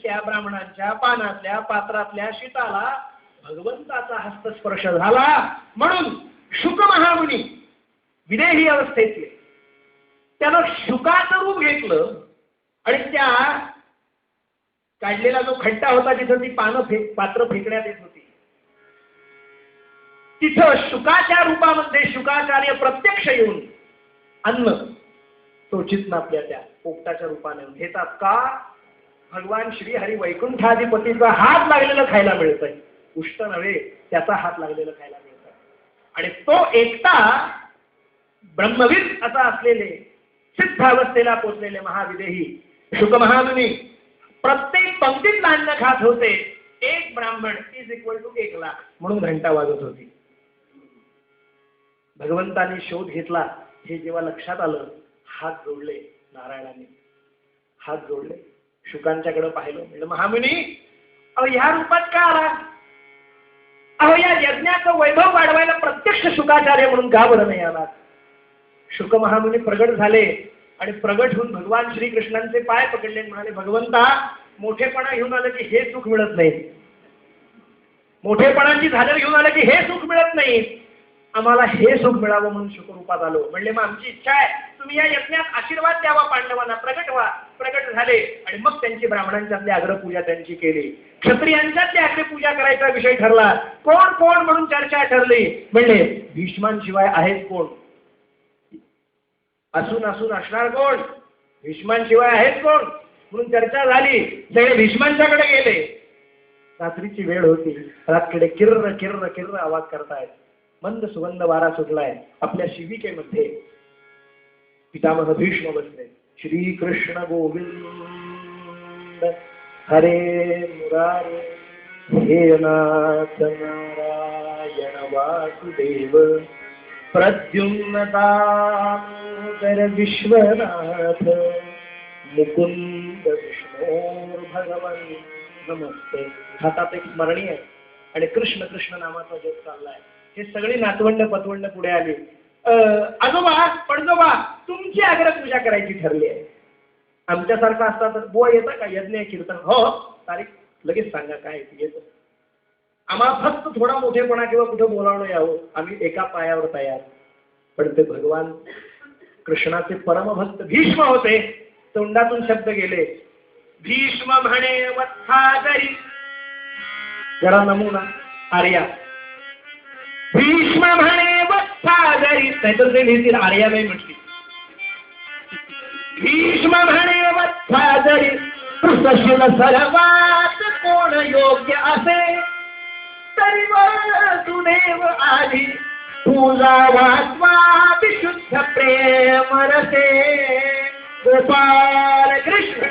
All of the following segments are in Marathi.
त्या ब्राह्मणांच्या पानातल्या पात्रातल्या शीताला भगवंताचा हस्तस्पर्श झाला. म्हणून शुक महामुनी विदेही अवस्थेतले त्यानं शुकाचं रूप घेतलं आणि त्या काढलेला जो खड्डा होता जिथं ती पात्र फेकण्यात येत होती तिथं शुकाच्या रूपामध्ये शुकाचार्य प्रत्यक्ष येऊन अन्न तोचित आपल्या त्या पोपटाच्या रूपाने घेतात. का? भगवान श्रीहरी वैकुंठाधिपतीचा हात लागलेलं खायला मिळतंय, उष्ट नव्हे त्याचा हात लागलेलं खायला मिळतंय. आणि तो एकटा ब्रह्मविद असा असलेले सिद्धावस्थेला पोचलेले महाविदेही शुक महामुनी प्रत्येक पंक्तीत अन्न खात होते. एक ब्राह्मण इज इक्वल टू 1,00,000 म्हणून घंटा वाजत होती. भगवंताने शोध घेतला. हे जेव्हा लक्षात आलं, हात जोडले नारायणाने, हात जोडले, शुकांच्याकडे पाहिलं, म्हणजे महामुनी अहो ह्या रूपात का आला? अहो या यज्ञाचं वैभव वाढवायला प्रत्यक्ष शुकाचार्य म्हणून का बरं नाही आला? शुक महामुनी प्रगट झाले आणि प्रगट होऊन भगवान श्रीकृष्णांचे पाय पकडले, म्हणाले भगवंता मोठेपणा घेऊन आलं की हे सुख मिळत नाही, मोठेपणाची झालर घेऊन आलं की हे सुख मिळत नाही, आम्हाला हे सुख मिळावं म्हणून शुकरूपात आलो. म्हणले मग आमची इच्छा आहे तुम्ही या यज्ञात आशीर्वाद द्यावा, पांडवांना प्रगट व्हा. प्रगट झाले आणि मग त्यांची ब्राह्मणांच्यातली अग्रपूजा त्यांची केली, क्षत्रियांच्यातली अग्रपूजा करायचा विषय ठरला. कोण कोण म्हणून चर्चा ठरली. म्हणले भीष्मांशिवाय आहेत कोण? असून असणार कोण? भीष्मांशिवाय आहेत कोण म्हणून चर्चा झाली. सगळे भीष्मांच्याकडे गेले. रात्रीची वेळ होती, रातकडे किर्र किर्र किर्र आवाज करतायत, मंद सुगंध वारा सुटलाय. आपल्या शिविकेमध्ये पितामह भीष्म बसले. श्री कृष्ण गोविंद हरे मुरारे हे नाथ नारायण वासुदेव प्रद्युम्न दामोदर विश्वनाथ मुकुंद विष्णोर भगवन नमस्ते. हातात एक स्मरणी आहे आणि कृष्ण कृष्ण नामाचा जप चाललाय. हे सगळी नातवंड पतवंड पुढे आली. आजोबा पणजोबा तुमची अग्रपूजा करायची ठरली आहे. आमच्यासारखा असता तर बुवा येतं का यज्ञ कीर्तन? हो तारीख लगेच सांगा काय येतं. आम्हाला फक्त थोडा मोठेपणा किंवा कुठं बोलावणं यावं, आम्ही एका पायावर तयार. पण ते भगवान कृष्णाचे परमभक्त भीष्म होते. तोंडातून शब्द गेले. भीष्म म्हणे वत्सागरी, जरा नमुना आर्या. भीष्म म्हणे वत्सागरी, नाहीतर ते लिहितील आर्याबाई म्हटली. भीष्म म्हणे वत्सागरी कृष्ण सर्वात कोण योग्य असे, तरी वसुदेव आधी तुझा वाचवा विशुद्ध प्रेम रसे. गोपाल कृष्ण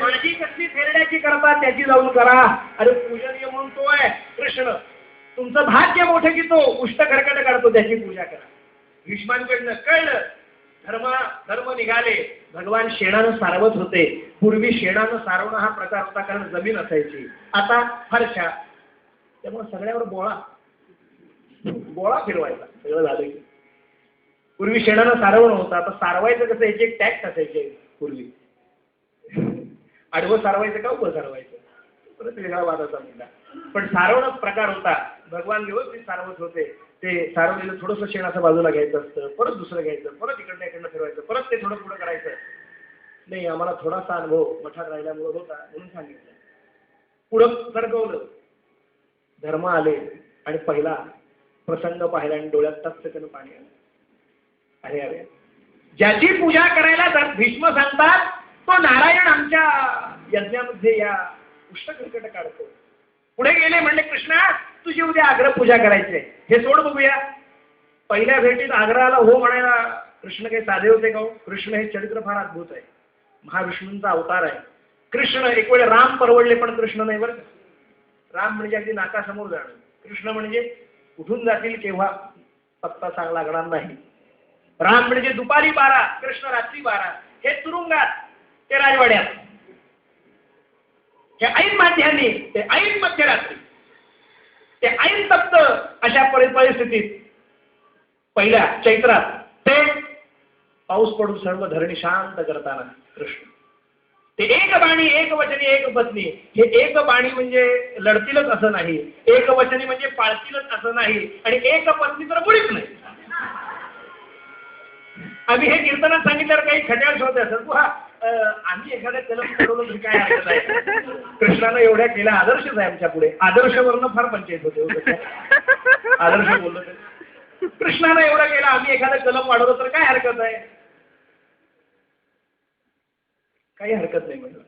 माझी कसली फेरड्याची करता त्याची जाऊन करा. अरे पूजनीय म्हणून तो आहे कृष्ण. तुमचं भाग्य मोठं की तो उष्ट कर्कट काढतो त्याची पूजा करा. भीष्मांकडनं कळलं. धर्म निघाले. भगवान शेणानं सारवत होते. पूर्वी शेणानं सारवणं हा प्रकार होता, कारण जमीन असायची. आता फरशा, त्यामुळे सगळ्यावर बोळा फिरवायचा. सगळं झालं की पूर्वी शेणानं सारवणं होतं. आता सारवायचं कसं, याचे एक टॅक्स असायचे पूर्वी. आडवं सारवायचं का उभं सारवायचं, परत वेगळा वादाचा मुद्दा. पण सारवणं प्रकार होता. भगवान व्यवस्थित सारवत होते. ते सारवलेलं थोडंसं शेण असं बाजूला घ्यायचं असतं, परत दुसरं घ्यायचं, परत इकडनं फिरवायचं, परत ते थोडं पुढं करायचं. नाही, आम्हाला थोडासा अनुभव मठात राहिल्यामुळे होता म्हणून सांगितलं. पुढं सरकवलं. धर्म आले आणि पहिला प्रसंग पाहिला आणि डोळ्यात टचकन पाणी आलं. अरे अरे, ज्याची पूजा करायला भीष्म सांगतात तो नारायण आमच्या यज्ञामध्ये या उष्टकर्कट काढतो. पुढे गेले. म्हणले कृष्णा तुझी उद्या आग्रह पूजा करायची आहे, हे सोड बघूया. पहिल्या भेटीत आग्रहाला हो म्हणायला कृष्ण काही साधे होते का हो? कृष्ण हे चरित्र फार अद्भुत आहे. महाविष्णूंचा अवतार आहे कृष्ण. एक वेळ राम परवडले पण कृष्ण नाही बरं. राम म्हणजे अगदी नाकासमोर जाणं. कृष्ण म्हणजे कुठून जातील केव्हा पत्ता सांग लागणार नाही. राम म्हणजे दुपारी 12, कृष्ण रात्री 12. हे तुरुंगात, ते राजवाड्यात, हे ऐन माध्यान्ही, ते ऐन मध्यरात्री, ते ऐन तप्त अशा परिस्थितीत पहिल्या चैत्रात ते पाऊस पडून सर्व धरणी शांत करताना कृष्ण. ते एक बाणी एक वचनी एक पत्नी. हे एक बाणी म्हणजे लढतीलच असं नाही, एक वचनी म्हणजे पाळतीलच असं नाही, आणि एक पत्नी तर मुळीच नाही. आम्ही हे कीर्तनात सांगितल्यावर काही खट्याळ शोधत असत. आम्ही एखाद्या कलम ठरवलं तरी काय हरकत आहे. कृष्णानं एवढ्या केल्या, आदर्शच आहे आमच्या पुढे. आदर्शवरनं फार पंचायत होते. आदर्श बोललो तर कृष्णानं एवढं केलं, आम्ही एखादं कलम वाढवलं तर काय हरकत आहे. काही हरकत नाही म्हणलं.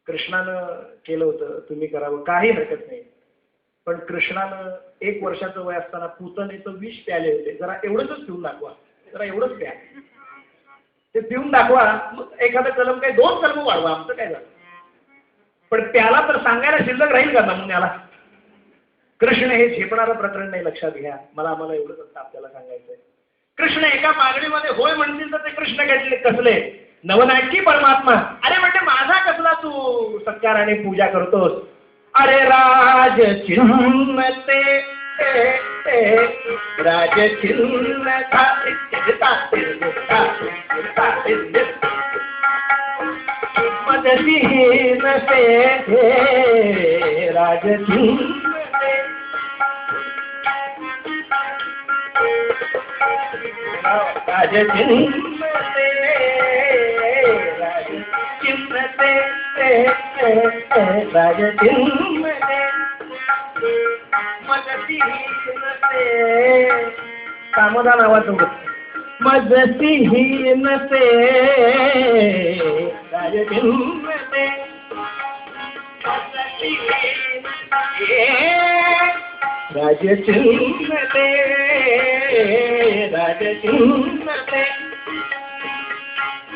कृष्णानं केलं होतं, तुम्ही करावं, काही हरकत नाही. पण कृष्णानं 1 वर्षाचं वय असताना पूतनेचं विष प्याले होते. जरा एवढंच पिऊन दाखवा, जरा एवढंच प्या, ते पिऊन दाखवा. मग एखादं कलम काय 2 कलम वाढवा, आमचं काय झालं. पण प्याला तर सांगायला शिल्लक राहील का नमुन्याला. कृष्ण हे झेपणारं प्रकरण नाही, लक्षात घ्या. आम्हाला एवढंच असतं आपल्याला सांगायचंय. कृष्ण एका मागणीमध्ये होय म्हणतील तर ते कृष्ण कसले नवनाटकी परमात्मा. अरे म्हणजे माझा कसला तू सत्कार आणि पूजा करतोस. अरे राज चिन्ह ते राज चिन्ह मदतीहीन ते राज चिन्ह राज चिन्ह राज चिन्ह कामदा नावाचं मदतीहीन ते राज चिन्ह राज चिन्ह राज चिन्ह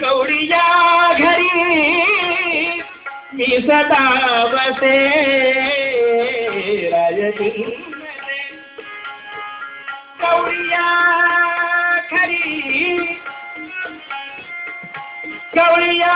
गौरीया घरी मी सदा बसे. राज चिन्ह गौरीया घरी गौरीया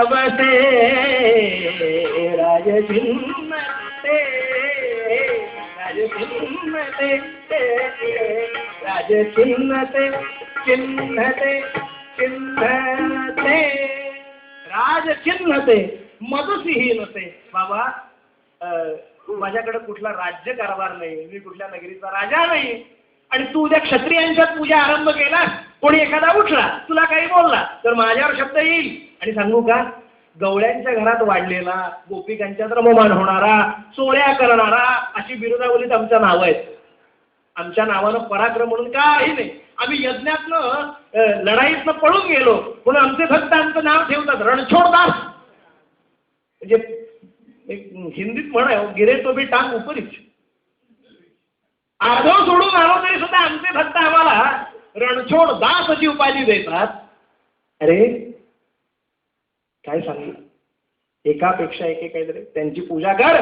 बसे. राज चिन्ह राज चिन्ह राज चिन्ह चिन्ह चिन्ह राज चिन्ह मदसिहीन ते. बाबा माझ्याकडे कुठला राज्य कारभार नाही, मी कुठल्या नगरीचा राजा नाही, आणि तू उद्या क्षत्रियांच्यात पूजा आरंभ केला, कोणी एखादा उठला तुला काही बोलला तर माझ्यावर शब्द येईल. आणि सांगू का, गवळ्यांच्या घरात वाढलेला, गोपिकांच्यात रममान होणारा, चोऱ्या करणारा, अशी बिरुदावलीत आमच्या नाव आहेत. आमच्या नावानं पराक्रम म्हणून काही नाही. आम्ही यज्ञातनं लढाईतनं पळून गेलो म्हणून आमचे भक्त आमचं नाव ठेवतात रणछोडदास. म्हणजे एक हिंदीत म्हण आहे, गिरे तो भी टांग उपरीच. आधो सोडून आलो तरी सुद्धा आमचे भक्त आम्हाला रणछोडदास अशी उपाधी देतात. अरे काय सांगू, एकापेक्षा एक काहीतरी त्यांची पूजा कर,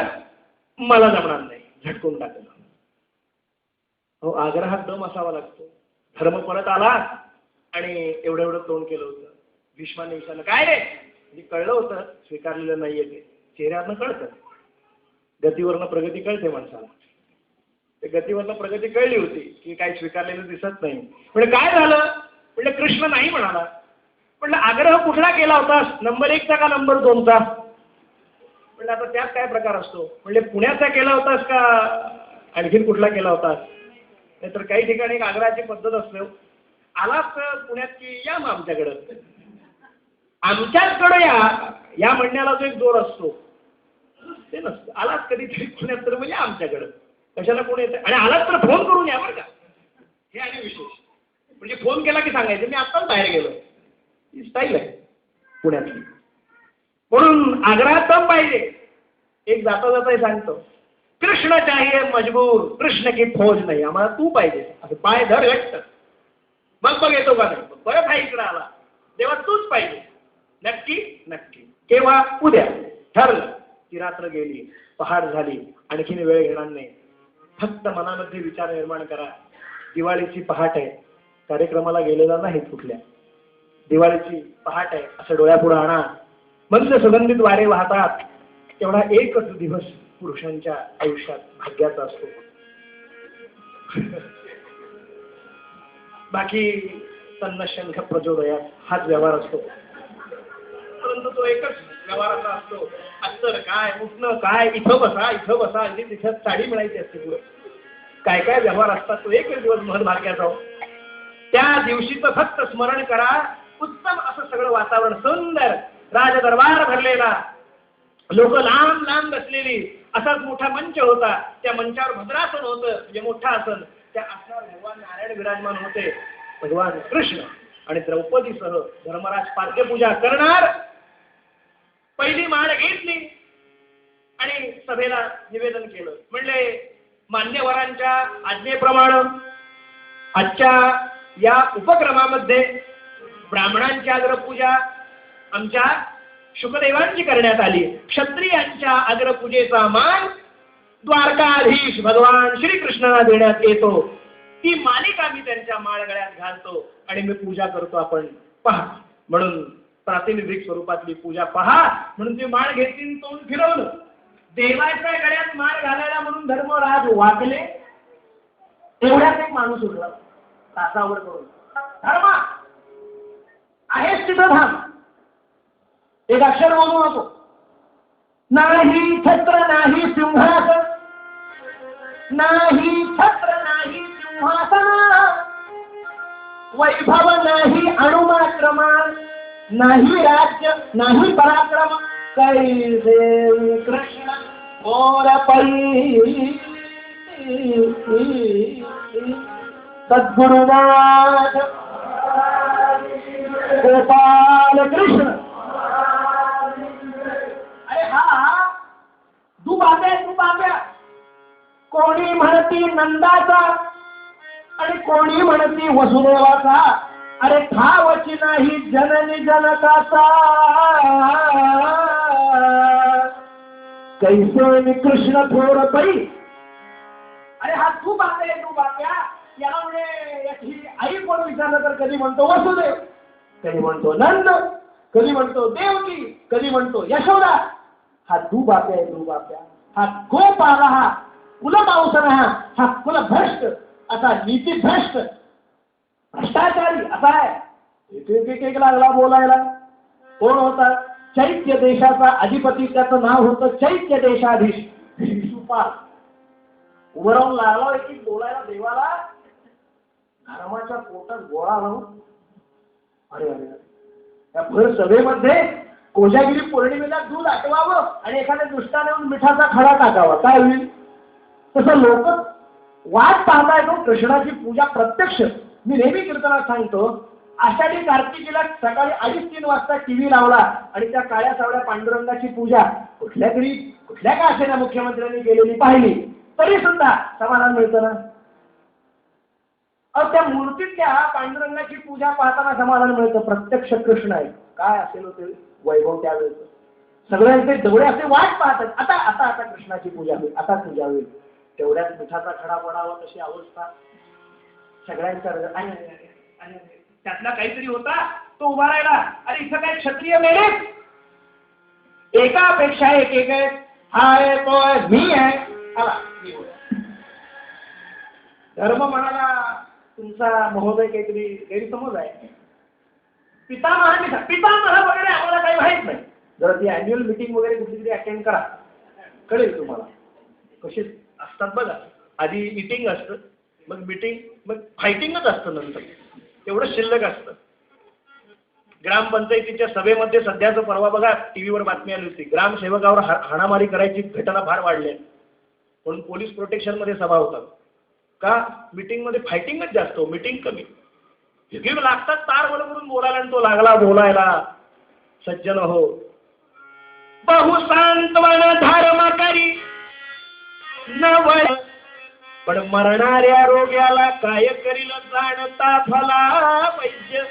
मला जमणार नाही, झटकून टाकलं. हो, आग्रहात दम असावा लागतो. धर्म परत आला आणि एवढं तोंड केलं होतं. भीष्माने विचारलं काय रे, म्हणजे कळलं होतं स्वीकारलेलं नाहीये ते, चेहऱ्यावरनं कळतं. गतीवरनं प्रगती कळते माणसाला. ते गतीवरनं प्रगती कळली होती की काही स्वीकारलेलं दिसत नाही. म्हणजे काय झालं, म्हणजे कृष्ण नाही म्हणाला. म्हटलं आग्रह कुठला केला होतास, नंबर 1चा का नंबर 2चा. म्हटलं आता त्यात काय प्रकार असतो. म्हणजे पुण्याचा केला होतास का आणखीन कुठला केला होतास. नाहीतर काही ठिकाणी एक आग्रहाची पद्धत असते, आलाच पुण्यात की या मग आमच्याकडं. आमच्याचकडे या म्हणण्याला जो एक जोर असतो ते नसतं. आलाच कधीतरी पुण्यात तर म्हणजे आमच्याकडं कशाला कोण येतं. आणि आलाच तर फोन करून या बरं का, हे आणि विशेष. म्हणजे फोन केला की सांगायचं मी आत्ताच बाहेर गेलो. ही स्टाईल आहे पुण्यातली. म्हणून आग्रहात दम पाहिजे. एक जाता जाता सांगतो, कृष्ण चाहिए मजबूर, कृष्ण की फौज नाही, आम्हाला तू पाहिजे. असं पाय धर घट्ट, मग बघ येतो का नाही. परत हा इकडे आला, तेव्हा तूच पाहिजे. नक्की नक्की. केव्हा? उद्या. ठरलं. ती रात्र गेली, पहाट झाली, आणखीन वेळ घेणार नाही. फक्त मनामध्ये विचार निर्माण करा, दिवाळीची पहाट आहे, कार्यक्रमाला गेलेला नाही कुठल्या. दिवाळीची पहाट आहे असं डोळ्यापुढे आणा. मंद सुगंधित वारे वाहतात. तेवढा एकच दिवस पुरुषांच्या आयुष्यात भाग्याचा असतो. बाकी तन्न शंख प्रचोदयात हाच व्यवहार असतो. परंतु तो एकच व्यवहाराचा असतो. अस्तर काय, उठणं काय, इथं बसा आणि तिथं साडी मिळायची असते. पुढे काय काय व्यवहार असतात. तो एकच दिवस महत्भाग्याचा. त्या दिवशीचं फक्त स्मरण करा. उत्तम असं सगळं वातावरण, सुंदर राजदरबार भरलेला, लोक लांब लांब बसलेली, असाच मोठा मंच होता. त्या मंचावर भद्रासन होतं, म्हणजे मोठं आसन. त्या आसनावर भगवान नारायण विराजमान होते, भगवान कृष्ण. आणि द्रौपदीसह धर्मराज पाद्यपूजा करणार. पहिली माळ घेतली आणि सभेला निवेदन केलं. म्हणले, मान्यवरांच्या आज्ञेप्रमाणे आजच्या या उपक्रमामध्ये ब्राह्मणांची अग्रपूजा आमच्या शुकदेवांची करण्यात आली. क्षत्रियांच्या अग्रपूजेचा मान द्वारकाधीश भगवान श्रीकृष्णाला देण्यात येतो. ती मालिका मी त्यांच्या माळ गळ्यात घालतो आणि मी पूजा करतो, आपण पहा. म्हणून प्रातिनिधिक स्वरूपातली पूजा पहा म्हणून ती माळ घेतली, तोंड फिरवलं. देवाच्या गळ्यात माळ घालायला म्हणून धर्मराज वाकले. तेवढ्यात एक माणूस उठला तासावर करून, धर्मा आहेस तिथं थांब, एक अक्षर बोलू नको. नाही छत्र नाही सिंहासन, नाही छत्र नाही सिंहासन, वैभव नाही अणुमात्रमा, नाही राज्य नाही पराक्रम, कैसे कृष्ण मोर पै. सद्गुरुनाथ गोपाल कृष्ण. अरे हा तू बाब्या. कोणी म्हणती नंदाचा आणि कोणी म्हणती वसुदेवाचा. अरे ठावची नाही जननी जनकाचा, कैसे मी कृष्ण थोर पै. अरे हा तू बाब्या. याला म्हणजे याची आई कोण विचारलं तर कधी म्हणतो वसुदेव, कधी म्हणतो नंद, कधी म्हणतो देवकी, कधी म्हणतो यशोदा. हा तू बाप्या. हा गोपाला, हा कुलपावसन, हा कुलभ्रष्ट, असा नीतीभ्रष्ट भ्रष्टाचारी असा आहे. एक लागला बोलायला. कोण होता? चैत्य देशाचा अधिपती, त्याचं नाव होतं चैत्य देशाधीश शिशुपाल. उभं राहून लागला एक बोलायला देवाला. धर्माच्या पोटात गोळा लावून अरे त्या भर सभेमध्ये कोजागिरी पौर्णिमेला दूध आटवावं आणि एखाद्या दुष्टाने येऊन मिठाचा खडा टाकावा, काय होईल? तसं लोक वाट पाहता येतो कृष्णाची पूजा प्रत्यक्ष. मी नेहमी कीर्तनात सांगतो, आषाढी कार्तिकीला सकाळी 2:30-3 वाजता टीव्ही लावला आणि त्या काळ्या सावळ्या पांडुरंगाची पूजा कुठल्या का असेना मुख्यमंत्र्यांनी केलेली पाहिली तरी सुद्धा समाधान मिळतं ना. त्या मूर्तीतल्या पांडुरंगाची पूजा पाहताना समाधान मिळतं. प्रत्यक्ष कृष्ण आहे. काय असेल होते वैभव त्यावेळेस. सगळ्यांचे डोळे असे वाट पाहतात, आता कृष्णाची पूजा होईल, आता पूजा होईल. तेवढ्यात मिठाचा खडा पडावा तशी अवस्था सगळ्यांच्या. आणि त्यातला काहीतरी होता तो उभा राहिला. अरे इथं काय क्षत्रिय मेले, एकापेक्षा एक आहे. हा आहे, तो आहे, मी आहे. आला धर्म म्हणाला, तुमचा महोदय काहीतरी गैरसमज आहे. पितामह वगैरे आम्हाला काही माहित नाही. जरा ती अॅन्युअल मिटिंग वगैरे कुठली तरी अटेंड करा, कळेल तुम्हाला. कशी असतात बघा, आधी मिटिंग असतं, मग मिटिंग, मग फायटिंगच असतं नंतर. एवढं शिल्लक असतं. ग्रामपंचायतीच्या सभेमध्ये सध्याचं परवा बघा टीव्हीवर बातमी आली होती, ग्रामसेवकावर हाणामारी करायची घटना फार वाढल्या म्हणून पोलीस प्रोटेक्शन मध्ये सभा होतात. का? मिटिंग मध्ये फायटिंगच जास्त, मिटिंग कमी. घेऊन लागतात तार बरोबरून बोलायला, आणि तो लागला बोलायला. सज्जन हो, बहुसांत्वन धर्म करी नवय पण मरणाऱ्या रोग्याला काय करील जाणता फला वैद्य.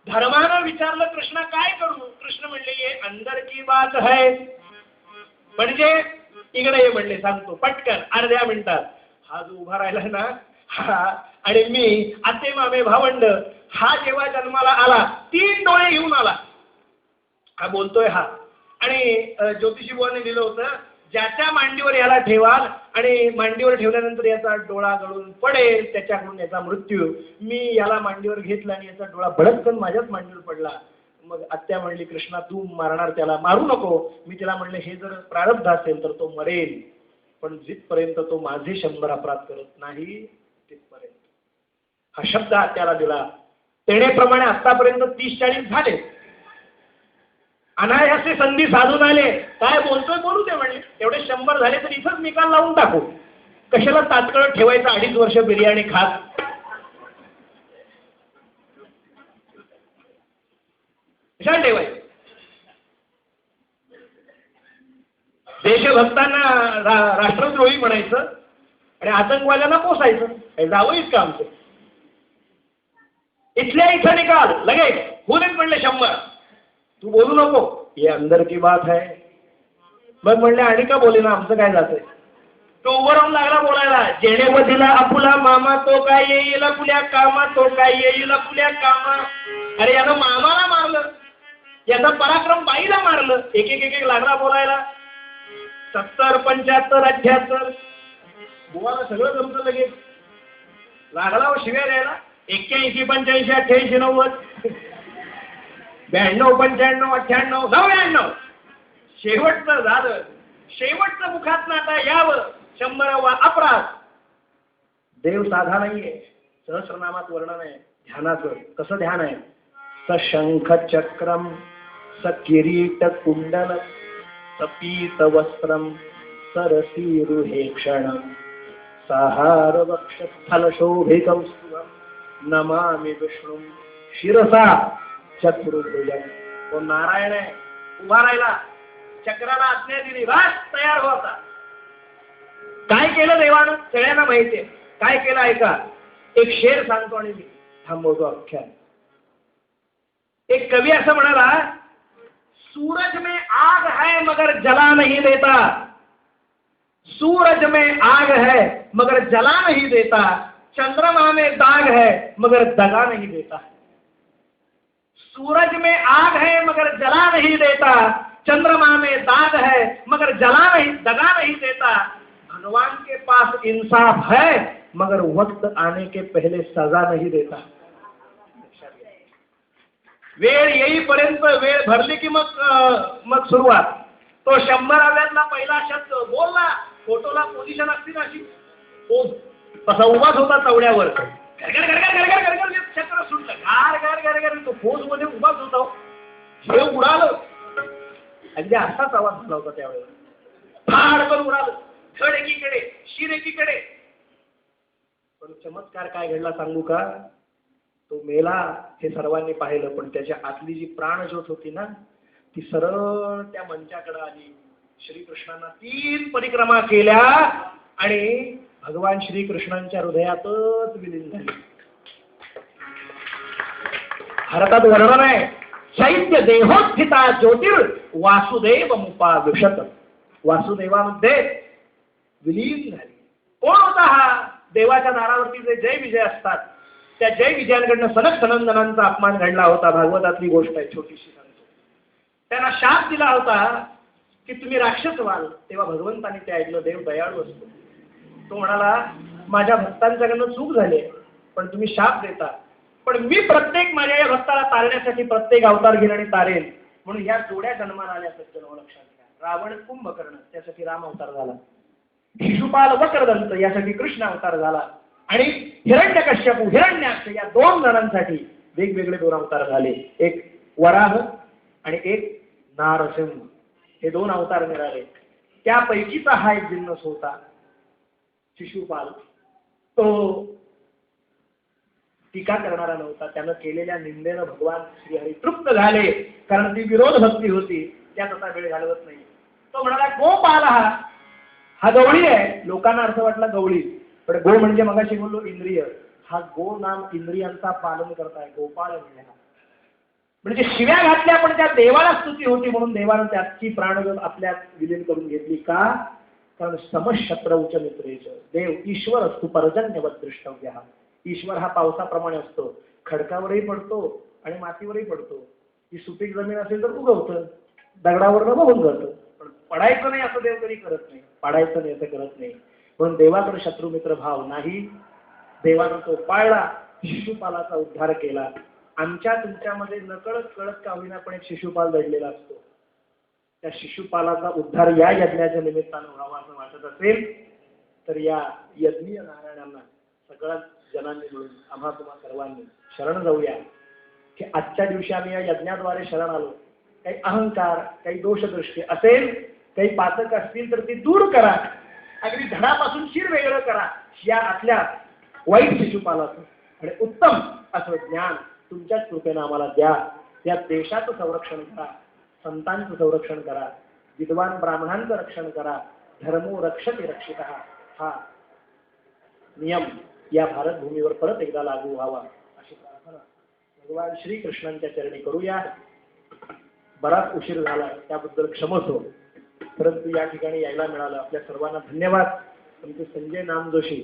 धर्मानं विचारलं कृष्णा काय करू, कृष्ण म्हणले ये अंदर की बात है. म्हणजे इकडे ये म्हणले सांगतो पटकन अर्ध्या मिनिटात. हा जो उभा राहिला ना हा आणि मी आते मामे भावंड, हा जेव्हा जन्माला आला 3 डोळे घेऊन आला. हा बोलतोय हा. आणि ज्योतिषी बुवाने दिलं होतं ज्याच्या मांडीवर याला ठेवाल आणि मांडीवर ठेवल्यानंतर याचा डोळा गळून पडेल त्याच्याकडून याचा मृत्यू. मी याला मांडीवर घेतला आणि याचा डोळा भडकन माझ्याच मांडीवर पडला. मग आत्या म्हणली कृष्णा तू मारणार त्याला, मारू नको. मी तिला म्हणले हे जर प्रारब्ध असेल तर तो मरेल, पण जिथपर्यंत तो माझे 100 अपराध करत नाही तिथपर्यंत. हा शब्द आत्याला दिला. तेणेप्रमाणे आतापर्यंत 30-40 झाले. अनायासे संधी साधून आले. काय बोलतोय बोलू दे म्हणले. एवढे 100 झाले तर इथंच निकाल लावून टाकू. कशाला तात्काळ ठेवायचं 2.5 वर्ष बिर्याणी खात. कशाला ठेवायचं. देशभक्तांना राष्ट्रद्रोही म्हणायचं आणि आतंकवाद्यांना पोसायचं. हे जावंच का आमचं. इथल्या इथं निकाल लगेच होऊन म्हणले 100. तू बोलू नको ये अंदर की बात है. मग म्हणले आणि का बोले ना आमचं काय जातंय. तो उभं राहून लागला बोलायला. जेणे वधीला आपुला मामा तो काय येईल पुल्या कामा, तो काय येईल पुल्या कामा. अरे यानं मामाला मारलं, याचा पराक्रम बाईला मारलं. एक एक लागला बोलायला. 70, 75, 78 बुवाला सगळं जमतं लगेच. लागला शिव्या द्यायला. 81, 85, 88, 90, 92, 95, 98, 99. शेवटचं झालं. शेवटचं मुखात आता यावं 100वा अपराध. देव साधा नाहीये. सहस्रनामात वर्णन आहे ध्यानाचं. कसं ध्यान आहे. सशंख चक्रम सकिरीट कुंडल सपीत वस्त्रम सरसीरुहेक्षण सहार वक्षस्थल शोभितं नमामि विष्णु शिरसा चतुर्भुज. तो नारायण आहे. उभा राहिला. चक्राला आज्ञा दिली बस तयार हो आता. काय केलं देवानं सगळ्यांना माहितीये. काय केलं ऐका. एक शेर सांगतो आणि मी थांबवतो आख्यान. एक कवी असं म्हणाला सूरज में आग है मगर जला नहीं देता. सूरज में आग है मगर जला नहीं देता. चंद्रमा में दाग है मगर दगा नहीं देता. सूरज में आग है मगर जला नहीं देता. चंद्रमा में दाग है मगर दगा नहीं देता. भगवान के पास इंसाफ है मगर वक्त आने के पहले सजा नहीं देता. वेळ येईपर्यंत वेळ भरली की मग सुरुवात. तो 100व्यातला पहिला शब्द बोलला. फोटोला पोझिशन असती ना अशी पोज तसा उभाच होता चवड्यावर. गरगर गरगर गरगर गरगर चक्र सुटलं. गार गार गरगर तो पोज मध्ये उभाच होता. हे उडालं. अगदी असाच आवाज झाला होता त्यावेळेला. फाडकन उडालं. धड एकीकडे शिर एकीकडे. पण चमत्कार काय घडला सांगू का. तो मेला हे सर्वांनी पाहिलं पण त्याच्या आतली जी प्राणज्योत होती ना ती सरळ त्या मंचाकडे आली. श्रीकृष्णांना 3 परिक्रमा केल्या आणि भगवान श्रीकृष्णांच्या हृदयातच विलीन झाली. भारतात वर्णन आहे चैत्य देहोत्थिता ज्योतिर वासुदेव मुपाविशत. वासुदेवामध्ये विलीन झाली. कोण होता हा. देवाच्या दारावरती जे जय विजय असतात त्या जय विजयांकडनं सनक सनंदनांचा अपमान घडला होता. भागवतातली गोष्ट आहे छोटीशी सांगतो. त्यांना शाप दिला होता की तुम्ही राक्षस व्हाल. तेव्हा भगवंताने ते ऐकलं. देव दयाळू असतो. तो म्हणाला माझ्या भक्तांच्याकडनं चूक झाली पण तुम्ही शाप देता. पण मी प्रत्येक माझ्या या भक्ताला तारण्यासाठी प्रत्येक अवतार घेऊन आणि तारेल. म्हणून ह्या जोड्या जन्माला आल्या सज्जन लक्षात घ्या. रावण कुंभकर्ण त्यासाठी राम अवतार झाला. शिशुपाल वक्रदंत यासाठी कृष्ण अवतार झाला. आणि हिरण्यकश्यपू हिरण्याक्ष या 2 जणांसाठी वेगवेगळे 2 अवतार झाले. एक वराह आणि एक नारसिंह. हे 2 अवतार मिळाले. त्यापैकीचा हा एक जिन्नस होता शिशुपाल. तो टीका करणारा नव्हता. त्यानं केलेल्या निंदेनं भगवान श्रीहरी तृप्त झाले कारण ती विरोध भक्ती होती. त्यात आता वेळ घालवत नाही. तो म्हणाला गोपाल हा गवळी आहे, लोकांना अर्थ वाटला गवळी, पण गो म्हणजे मगाशी बोललो इंद्रिय. हा गो नाम इंद्रियांचा पालन करताय, गोपाळ म्हणजे हा. म्हणजे शिव्या घातल्या पण त्या देवाला स्तुती होती, म्हणून देवानं त्याची प्राणगत आपल्यात विलीन करून घेतली. का? कारण समशत्रौच मित्रेच देव ईश्वर असतो पर्जन्यवत दृष्टव्य. ईश्वर हा पावसाप्रमाणे असतो, खडकावरही पडतो आणि मातीवरही पडतो. ती सुपीक जमीन असेल तर उगवतं, दगडावर बघून जातं. पण पडायचं नाही असं देव कधी करत नाही, पाडायचं नाही असं करत नाही. म्हणून देवाकडे शत्रू मित्र भाव नाही. देवानं तो पाळला, शिशुपालाचा उद्धार केला. आमच्या तुमच्यामध्ये नकळत कळत का होईना पण एक शिशुपाल दडलेला असतो. त्या शिशुपालाचा उद्धार या यज्ञाच्या निमित्तानं व्हावा असं वाटत असेल तर या यज्ञीय नारायणांना सगळ्या जनांनी मिळून आम्हा तुम्हा सर्वांनी शरण जाऊया. की आजच्या दिवशी आम्ही या यज्ञाद्वारे शरण आलो. काही अहंकार, काही दोषदृष्टी असेल, काही पातक असतील तर ती दूर करा. अगदी धडापासून शिर वेगळं करा. या आतल्या वाईट शिशुपालाचं आणि उत्तम असं ज्ञान तुमच्याच कृपेनं आम्हाला द्या. या देशाचं संरक्षण करा, संतांचं संरक्षण करा, विद्वान ब्राह्मणांचं रक्षण करा. धर्मो रक्षते रक्षितः हा नियम या भारतभूमीवर परत एकदा लागू व्हावा अशी प्रार्थना भगवान श्रीकृष्णांच्या चरणी करूया. बराच उशीर झाला त्याबद्दल क्षमस्व, परंतु या ठिकाणी यायला मिळालं. आपल्या सर्वांना धन्यवाद. आमचे संजय नामजोशी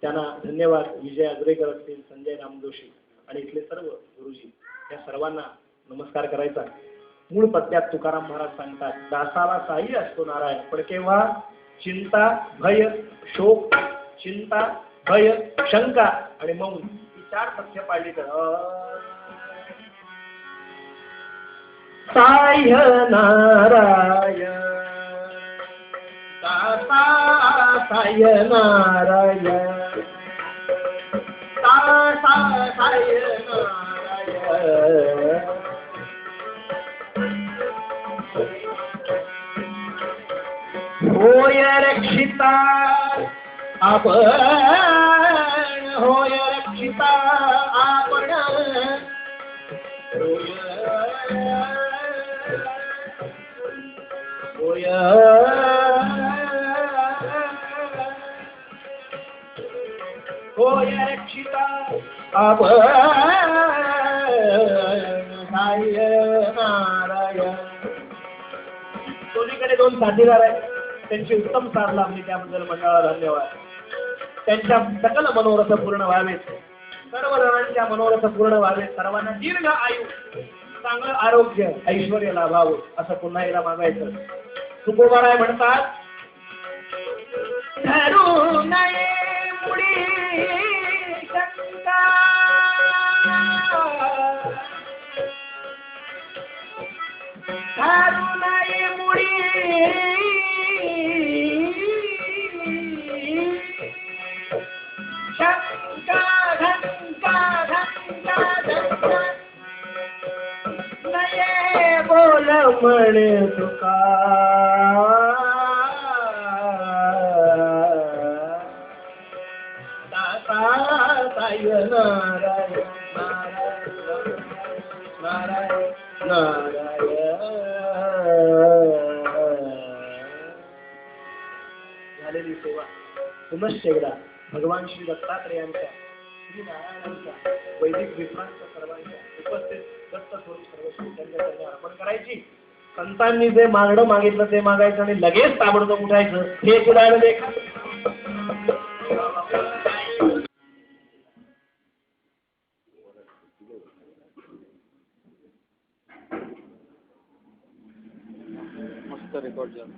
त्यांना धन्यवाद. विजय आजरेकर असतील, संजय नामजोशी आणि इथले सर्व गुरुजी, या सर्वांना नमस्कार करायचा. मूळ पत्त्यात तुकाराम महाराज सांगतात, दासाला साई असतो नारायण, पण केव्हा? चिंता, भय, शोक, चिंता, भय, शंका आणि मौन ही 4 तथ्य पाळली तर साय नारायण, दासा साय नारायण, दासा साय नारायण. होय रक्षिता आपण, होय रक्षिता आपण, होय होय रक्षिता आपण साय नारायण. दोन्हीकडे 2 साथीदार आहेत, त्यांची उत्तम साथ लाभली, त्याबद्दल मंडळाला धन्यवाद. त्यांच्या सकल मनोरथ पूर्ण व्हावेत, सर्व जणांच्या मनोरथ पूर्ण व्हावेत, सर्वांना दीर्घ आयु, चांगलं आरोग्य, ऐश्वर्य लाभावं असं पुन्हा एकदा मागायचं. तुकोबाराय म्हणतात, धरू नये मुळी शंका, धरू नये मुळी शंका, ढंका ढंका ढंका नये बोल म्हणे तुका. दासा साय नारायण, नारायण नारायण नारायण. झालेली सेवा पुनश्च एकदा भगवान श्री दत्तात्रेयांच्या, श्री नारायणांच्या, वैदिक विद्वांच्या सर्वांच्या उपस्थित दत्त स्वरूप सर्वस्वी त्यांच्या चरणी अर्पण करायची. संतांनी जे मागणं मागितलं ते मागायचं आणि लगेच ताबडतोब उठायचं. हे सुधायला देख. मस्त रेकॉर्ड झालं.